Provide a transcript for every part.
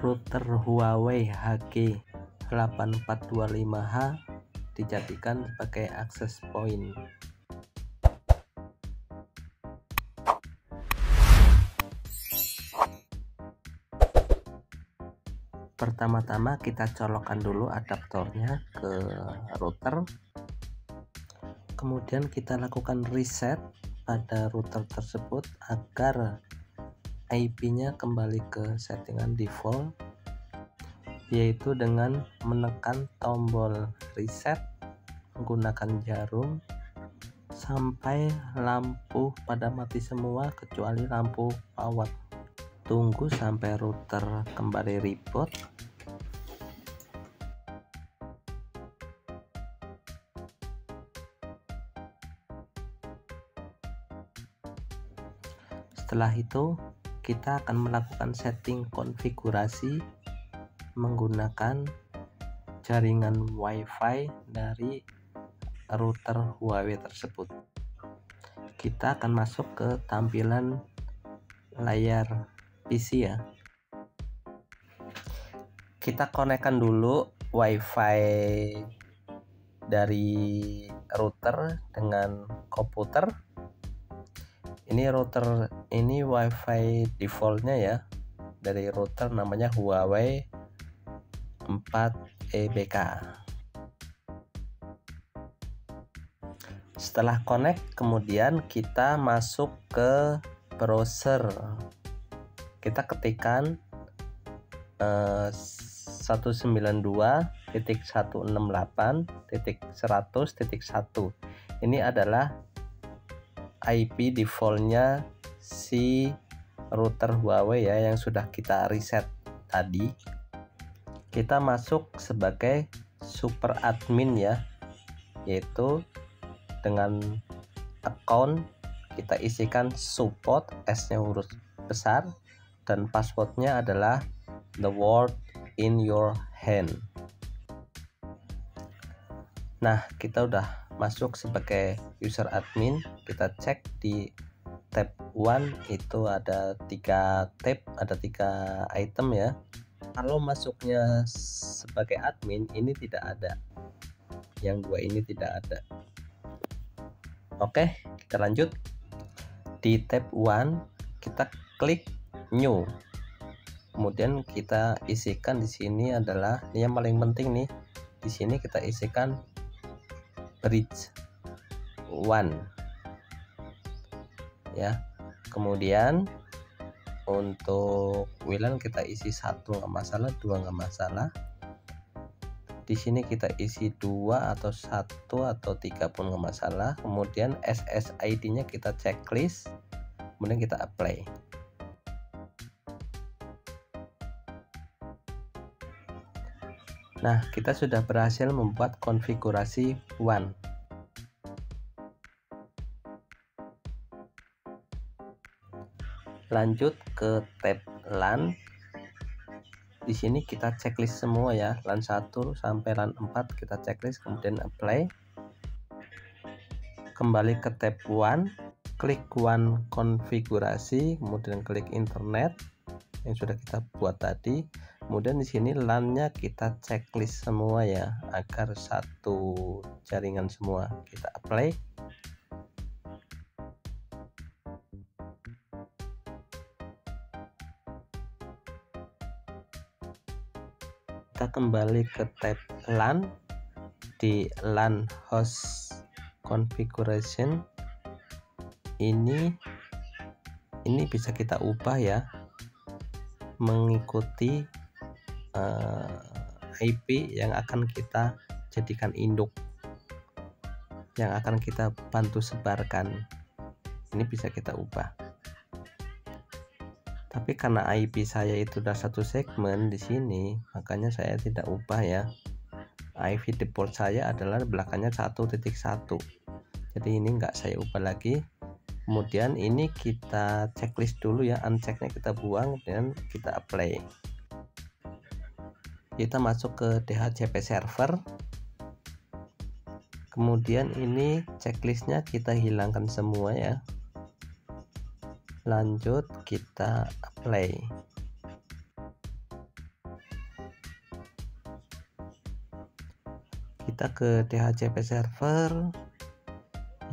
router Huawei HG8425H dijadikan sebagai access point. Pertama-tama kita colokkan dulu adaptornya ke router, kemudian kita lakukan reset pada router tersebut agar IP-nya kembali ke settingan default, yaitu dengan menekan tombol reset menggunakan jarum sampai lampu pada mati semua kecuali lampu power. Tunggu sampai router kembali reboot. Setelah itu kita akan melakukan setting konfigurasi menggunakan jaringan WiFi dari router Huawei tersebut. Kita akan masuk ke tampilan layar PC ya. Kita konekkan dulu WiFi dari router dengan komputer. Ini router ini WiFi defaultnya ya, dari router namanya Huawei 4EBK. Setelah connect, kemudian kita masuk ke browser. Kita ketikkan 192.168.100.1. Ini adalah IP defaultnya si router Huawei ya, yang sudah kita reset tadi. Kita masuk sebagai super admin ya, yaitu dengan account kita isikan support, S-nya huruf besar, dan passwordnya adalah the world in your hand. Nah, kita udah masuk sebagai user admin. Kita cek di tab 1 itu ada 3 tab, ada 3 item ya. Kalau masuknya sebagai admin ini tidak ada, yang 2 ini tidak ada. Oke, kita lanjut. Di tab 1 kita klik new, kemudian kita isikan di sini adalah ini yang paling penting nih. Di sini kita isikan bridge 1 ya. Kemudian untuk WLAN kita isi 1 nggak masalah, 2 nggak masalah. Di sini kita isi 2 atau 1 atau 3 pun nggak masalah. Kemudian SSID nya kita checklist, kemudian kita apply. Nah, kita sudah berhasil membuat konfigurasi WAN. Lanjut ke tab LAN. Di sini kita checklist semua ya, LAN 1 sampai LAN 4 kita checklist, kemudian apply. Kembali ke tab WAN, klik WAN konfigurasi, kemudian klik internet yang sudah kita buat tadi. Kemudian di sini LAN-nya kita checklist semua ya, agar satu jaringan semua. Kita apply. Kita kembali ke tab LAN. Di LAN host configuration ini bisa kita ubah ya, mengikuti IP yang akan kita jadikan induk, yang akan kita bantu sebarkan. Ini bisa kita ubah. Tapi karena IP saya itu udah satu segmen di sini, makanya saya tidak ubah ya. IP default saya adalah belakangnya 1.1. Jadi ini enggak saya ubah lagi. Kemudian ini kita checklist dulu ya, unchecknya kita buang dan kita apply. Kita masuk ke DHCP server. Kemudian ini checklistnya kita hilangkan semua ya. Lanjut kita apply. kita ke DHCP server.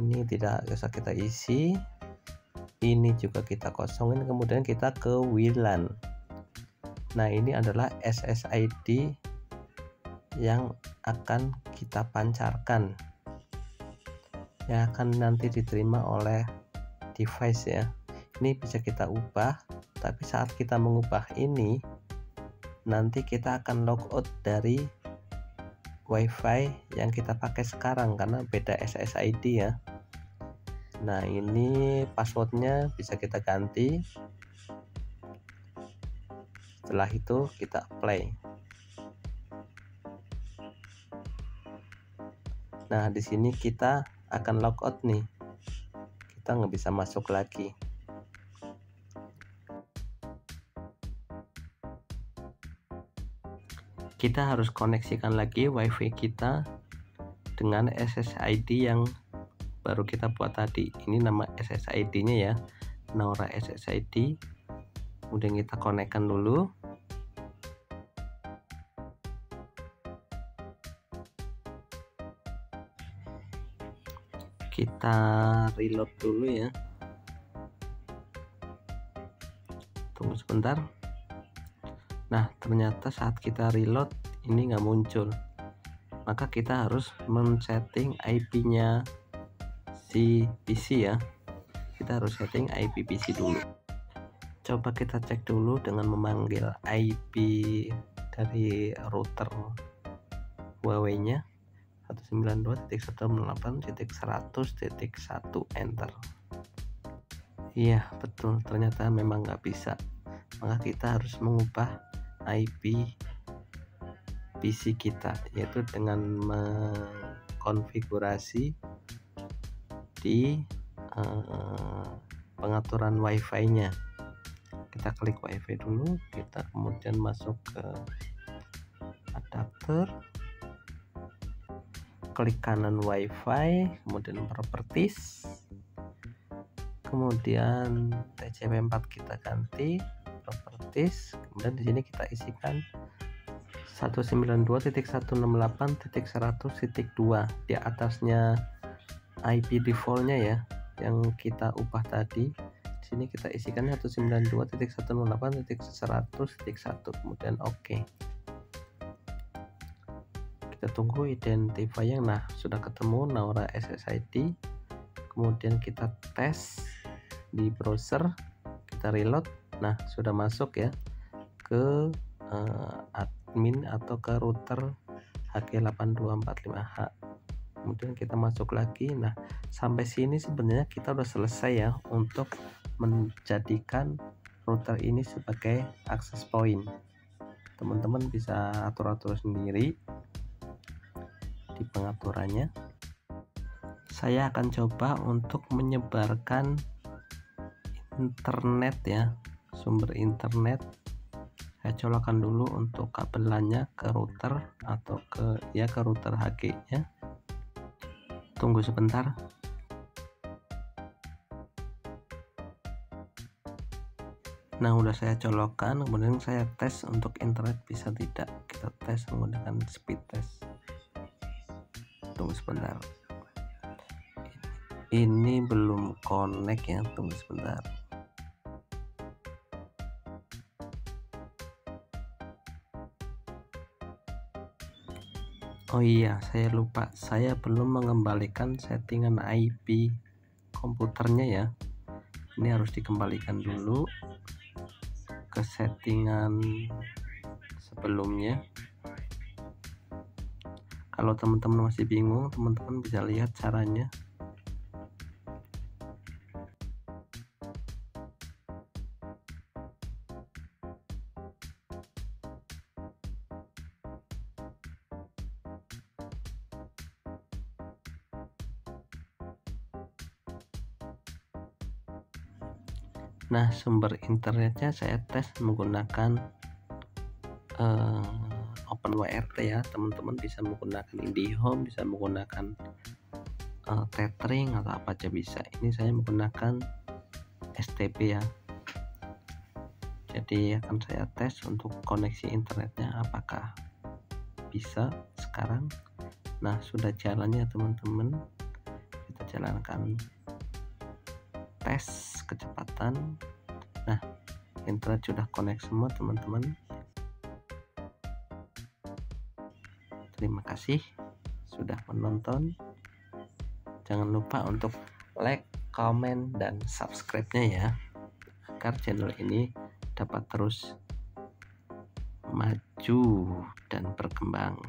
Ini tidak bisa kita isi, ini juga kita kosongin, kemudian kita ke WLAN. Nah, ini adalah SSID yang akan kita pancarkan, yang akan nanti diterima oleh device ya. Ini bisa kita ubah, tapi saat kita mengubah ini nanti kita akan logout dari WiFi yang kita pakai sekarang karena beda SSID ya. Nah, ini passwordnya bisa kita ganti. Setelah itu kita apply. Nah, di sini kita akan logout nih, kita nggak bisa masuk lagi. Kita harus koneksikan lagi WiFi kita dengan SSID yang baru kita buat tadi. Ini nama SSID-nya ya, Naura SSID. Kemudian kita konekkan dulu. Kita reload dulu ya. Tunggu sebentar. Nah, ternyata saat kita reload ini nggak muncul. Maka kita harus men-setting IP-nya si PC ya. Kita harus setting IP PC dulu. Coba kita cek dulu dengan memanggil IP dari router Huawei-nya 192.168.100.1 enter. Iya betul, ternyata memang nggak bisa. Maka kita harus mengubah IP PC kita, yaitu dengan mengkonfigurasi di pengaturan WiFi-nya. Kita klik WiFi dulu, kita kemudian masuk ke adapter, klik kanan WiFi, kemudian properties, kemudian TCP4 kita ganti properties, kemudian di sini kita isikan 192.168.100.2 di atasnya IP defaultnya ya, yang kita ubah tadi. Di sini kita isikan 192.168.100.1, kemudian oke. Kita tunggu identifying. Nah, sudah ketemu Naura SSID. Kemudian kita tes di browser, kita reload. Nah, sudah masuk ya ke admin atau ke router HG8245H. Kemudian kita masuk lagi. Nah, sampai sini sebenarnya kita udah selesai ya untuk menjadikan router ini sebagai access point. Teman-teman bisa atur-atur sendiri di pengaturannya. Saya akan coba untuk menyebarkan internet ya, sumber internet. Saya colokkan dulu untuk kabelannya ke router atau ke router HG nya. Tunggu sebentar. Nah, udah saya colokkan, kemudian saya tes untuk internet bisa tidak. Kita tes menggunakan speed test. Tunggu sebentar. Ini belum connect ya, tunggu sebentar. Oh iya, saya lupa, saya belum mengembalikan settingan IP komputernya ya. Ini harus dikembalikan dulu ke settingan sebelumnya. Kalau teman-teman masih bingung, teman-teman bisa lihat caranya. Nah, sumber internetnya saya tes menggunakan OpenWrt ya. Teman-teman bisa menggunakan IndiHome, bisa menggunakan Tethering atau apa aja bisa. Ini saya menggunakan STP ya. Jadi akan saya tes untuk koneksi internetnya apakah bisa sekarang. Nah, sudah jalannya teman-teman, kita jalankan tes kecepatan. Nah, internet sudah connect semua teman-teman. Terima kasih sudah menonton. Jangan lupa untuk like, comment, dan subscribe-nya ya, agar channel ini dapat terus maju dan berkembang.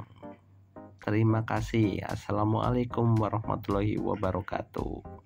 Terima kasih. Assalamualaikum warahmatullahi wabarakatuh.